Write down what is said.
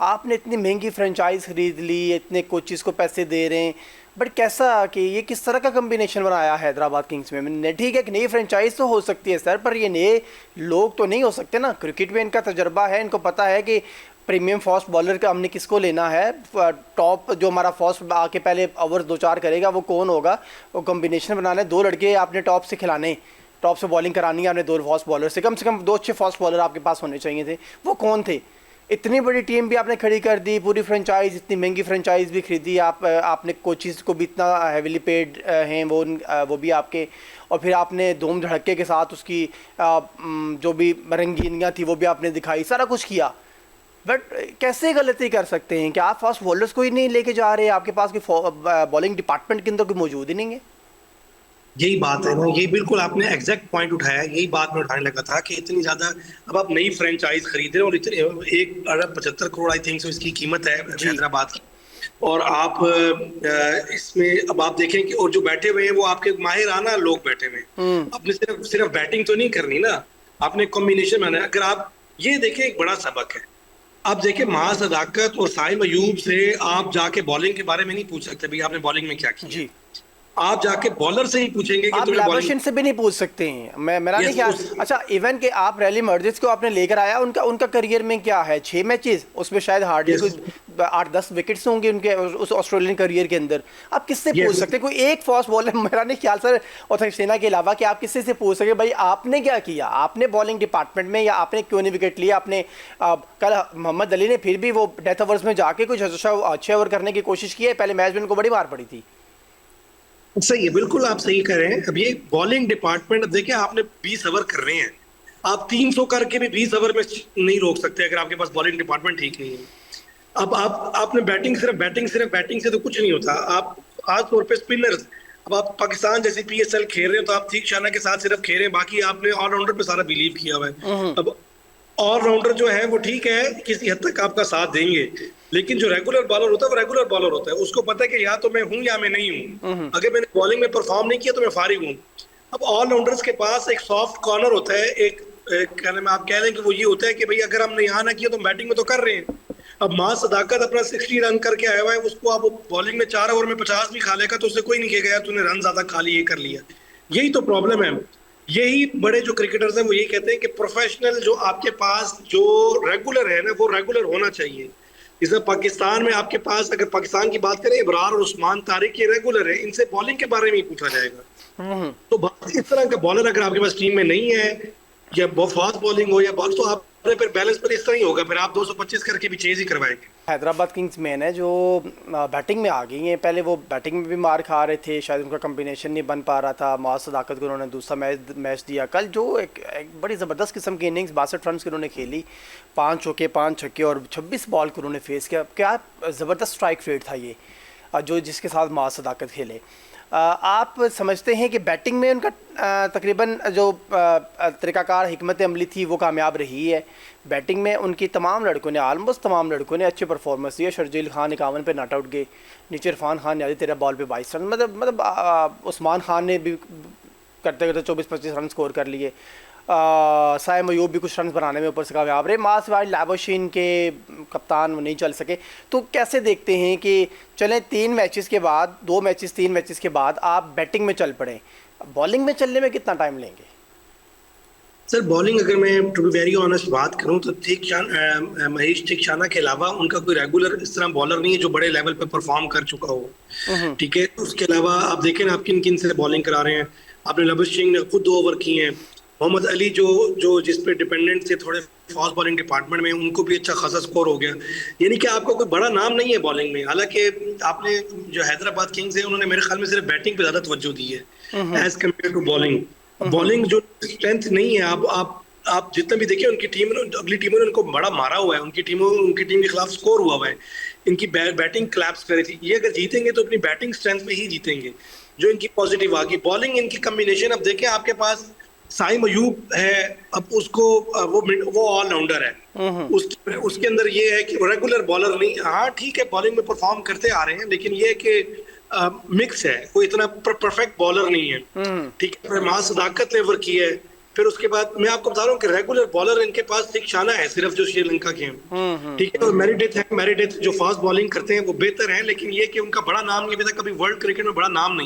आपने इतनी महंगी फ्रेंचाइज खरीद ली, इतने कोचेस को पैसे दे रहे हैं, बट कैसा कि ये किस तरह का कम्बिनेशन बनाया हैदराबाद किंग्स में? ठीक है कि नई फ्रेंचाइज तो हो सकती है सर, पर ये नए लोग तो नहीं हो सकते ना। क्रिकेट में इनका तजर्बा है, इनको पता है कि प्रीमियम फास्ट बॉलर का हमने किसको लेना है, टॉप जो हमारा फास्ट आके पहले ओवर दो चार करेगा वो कौन होगा, वो कॉम्बिनेशन बनाना है। दो लड़के आपने टॉप से खिलाने, टॉप से बॉलिंग करानी है आपने, दो फास्ट बॉलर से कम दो अच्छे फास्ट बॉलर आपके पास होने चाहिए थे। वो कौन थे? इतनी बड़ी टीम भी आपने खड़ी कर दी, पूरी फ्रेंचाइज, इतनी महंगी फ्रेंचाइज भी खरीदी आपने, कोचेस को भी इतना हैवीली पेड हैं वो भी आपके, और फिर आपने धूम धड़के के साथ उसकी जो भी रंगीनियाँ थी वो भी आपने दिखाई, सारा कुछ किया। बट कैसे गलती कर सकते हैं कि आप फास्ट बॉलर्स को ही नहीं लेके जा रहे, आपके पास कोई बॉलिंग डिपार्टमेंट के अंदर कोई मौजूद ही नहीं है? यही बात है ना, यही बिल्कुल आपने एग्जैक्ट पॉइंट उठाया है। यही बात मैं उठाने लगा था कि इतनी ज्यादा अब आप नई फ्रेंचाइज खरीद रहे हैं और इतने 1 अरब 75 करोड़ आई थिंक सो इसकी कीमत है जी। हैदराबाद की। और आप इसमें अब आप देखें कि और जो बैठे हुए हैं वो आपके माहिराना लोग बैठे हुए हैं। हम्म। आपने सिर्फ सिर्फ बैटिंग तो नहीं करनी ना, आपने कॉम्बिनेशन बनाना है। अगर आप ये देखें, एक बड़ा सबक है। आप देखिए, महासदाकत और साइम अयूब से आप जाके बॉलिंग के बारे में नहीं पूछ सकते भाई आपने बॉलिंग में क्या किया है। जी। आप जाके बॉलर से ही पूछेंगे कि आप तुम्हें बॉलिंग। लाबरशिन से भी नहीं पूछ सकते हैं, मेरा नहीं यस ख्याल। उस अच्छा, इवन के आप रैली मर्जिस को आपने लेकर आया, उनका उनका करियर में क्या है, 6 मैचेस, उसमें शायद हार्डली यस कोई 8-10 विकेट्स होंगे उनके उस ऑस्ट्रेलियन करियर के अंदर। आप किससे पूछ यस सकते हैं, कोई एक फास्ट बॉलर, मेरा नहीं ख्याल सर, और सेना के अलावा, कि आप किससे से पूछ सके भाई आपने क्या किया, आपने बॉलिंग डिपार्टमेंट में, या आपने क्यों नहीं विकेट लिया आपने? कल मोहम्मद अली ने फिर भी वो डेथ ओवर्स में जाके कुछ अच्छे ओवर करने की कोशिश की है, पहले मैच में उनको बड़ी मार पड़ी थी। सही है, बिल्कुल आप सही कह रहे हैं। अब ये बॉलिंग डिपार्टमेंट, अब देखिए आपने 20 ओवर कर रहे हैं, आप 300 करके भी 20 ओवर में नहीं रोक सकते अगर आपके पास बॉलिंग डिपार्टमेंट ठीक नहीं है। अब आप आपने बैटिंग से तो कुछ नहीं होता। आप खास तौर पे स्पिनर्स, अब आप पाकिस्तान जैसी पीएसएल खेल रहे हो तो आप ठीक शाना के साथ सिर्फ खेल रहे हैं, बाकी आपने ऑलराउंडर पे सारा बिलीव किया हुआ है। हम्म। अब ऑलराउंडर जो है वो ठीक है, किसी हद तक आपका साथ देंगे, लेकिन जो रेगुलर बॉलर होता है वो रेगुलर बॉलर होता है। उसको पता है कि या तो मैं हूं या मैं नहीं हूं। हम्म। अगर मैंने बॉलिंग में परफॉर्म नहीं किया तो मैं फारिग हूं। अब ऑलराउंडर्स के पास एक सॉफ्ट कॉर्नर होता है, कहने में आप कह रहे हैं कि वो ये होता है कि भाई अगर हमने यहाँ ना किया तो बैटिंग में तो कर रहे हैं। अब मां सदाकत अपना 60 रन करके आया हुआ है, उसको आप बॉलिंग में 4 ओवर में 50 भी खा लेगा तो उससे कोई नहीं कहेगा यार तूने रन ज्यादा खा लिए, कर लिया। यही तो प्रॉब्लम है। यही बड़े जो क्रिकेटर्स हैं वो यही कहते हैं कि प्रोफेशनल जो आपके पास जो रेगुलर है ना, वो रेगुलर होना चाहिए। जैसे पाकिस्तान में आपके पास, अगर पाकिस्तान की बात करें, इब्रार और उस्मान तारिक ये रेगुलर है, इनसे बॉलिंग के बारे में ही पूछा जाएगा। हम्म। तो इस तरह का बॉलर अगर आपके पास टीम में नहीं है, या फास्ट बॉलिंग हो या बॉल, तो आपने फिर बैलेंस पर इस तरह ही होगा, फिर आप 225 करके भी चेज ही करवाएंगे। हैदराबाद किंग्स मैन है जो बैटिंग में आ गई हैं, पहले वो बैटिंग में भी मार खा रहे थे, शायद उनका कम्बिनेशन नहीं बन पा रहा था। मुआज़ सदाकत को उन्होंने दूसरा मैच दिया कल, जो एक बड़ी ज़बरदस्त किस्म की इनिंग्स, 62 रन की उन्होंने खेली, 5 चौके 5 छक्के और 26 बॉल को उन्होंने फेस किया। क्या ज़बरदस्त स्ट्राइक रेट था ये, जो जिसके साथ मुआज़ सदाकत खेले। आप समझते हैं कि बैटिंग में उनका तकरीबन जो तरीक़ाकार हिकमत अमली थी वो कामयाब रही है? बैटिंग में उनकी तमाम लड़कों ने, आलमोस्ट तमाम लड़कों ने अच्छी परफॉर्मेंस दी है। शर्जील खान 51 पे नॉट आउट गए, नीचे इरफान खान ने आधी 13 बॉल पे 22 रन, उस्मान खान ने भी करते करते 24-25 रन स्कोर कर लिए। साइम अयूब भी कुछ रन बनाने में ऊपर से कामयाब रहे। मासवाइल लाबोशिन के कप्तान वो नहीं चल सके। तो कैसे देखते हैं कि चलें 3 मैचेस के बाद, 2 मैचेस 3 मैचेस के बाद आप बैटिंग में चल पड़ें, बॉलिंग में चलने में कितना टाइम लेंगे? सर बॉलिंग, अगर मैं टू बी वेरी ऑनेस्ट बात करूं तो महेश थिकशाना के अलावा उनका कोई रेगुलर इस तरह बॉलर नहीं है जो बड़े लेवल पे परफॉर्म कर चुका हो। हम्म। ठीक है, उसके अलावा आप देखें ना, आप किन किन से बॉलिंग करा रहे हैं। आपने लबुश सिंह ने खुद 2 ओवर किए हैं। मोहम्मद अली जो जो जिस पे डिपेंडेंट थे थोड़े फास्ट बॉलिंग डिपार्टमेंट में, उनको भी अच्छा खासा स्कोर हो गया। यानी कि आपका कोई बड़ा नाम नहीं है बॉलिंग में। हालांकि आपने जो हैदराबाद किंग्स है उन्होंने मेरे ख्याल में सिर्फ बैटिंग पे ज्यादा तवज्जो दी है as compare to bowling. Bowling जो स्ट्रेंथ नहीं है, आप जितना भी देखिए उनकी टीम, अगली टीमों ने उनको बड़ा मारा हुआ है, उनकी टीम के खिलाफ स्कोर हुआ है। इनकी बैटिंग क्लैप्स करी थी। ये अगर जीतेंगे तो अपनी बैटिंग स्ट्रेंथ में ही जीतेंगे, जो इनकी पॉजिटिव आ गई। बॉलिंग इनकी कम्बिनेशन, अब देखें आपके पास साइम अयूब है, अब उसको वो ऑलराउंडर है। उसके अंदर ये है कि रेगुलर बॉलर नहीं, हाँ ठीक है बॉलिंग में परफॉर्म करते आ रहे हैं, लेकिन ये है कि मिक्स है, कोई इतना परफेक्ट बॉलर नहीं है। ठीक है, मां सदाकत ने ओवर की है, फिर उसके बाद मैं आपको बता रहा हूँ कि रेगुलर बॉलर इनके पास थिकशाना है सिर्फ जो श्रीलंका के हैं, ठीक है। और मेरिडिथ है, मेरिडिथ जो फास्ट बॉलिंग करते हैं वो बेहतर है, लेकिन ये कि उनका बड़ा नाम नहीं, अभी तक कभी वर्ल्ड क्रिकेट में बड़ा नाम नहीं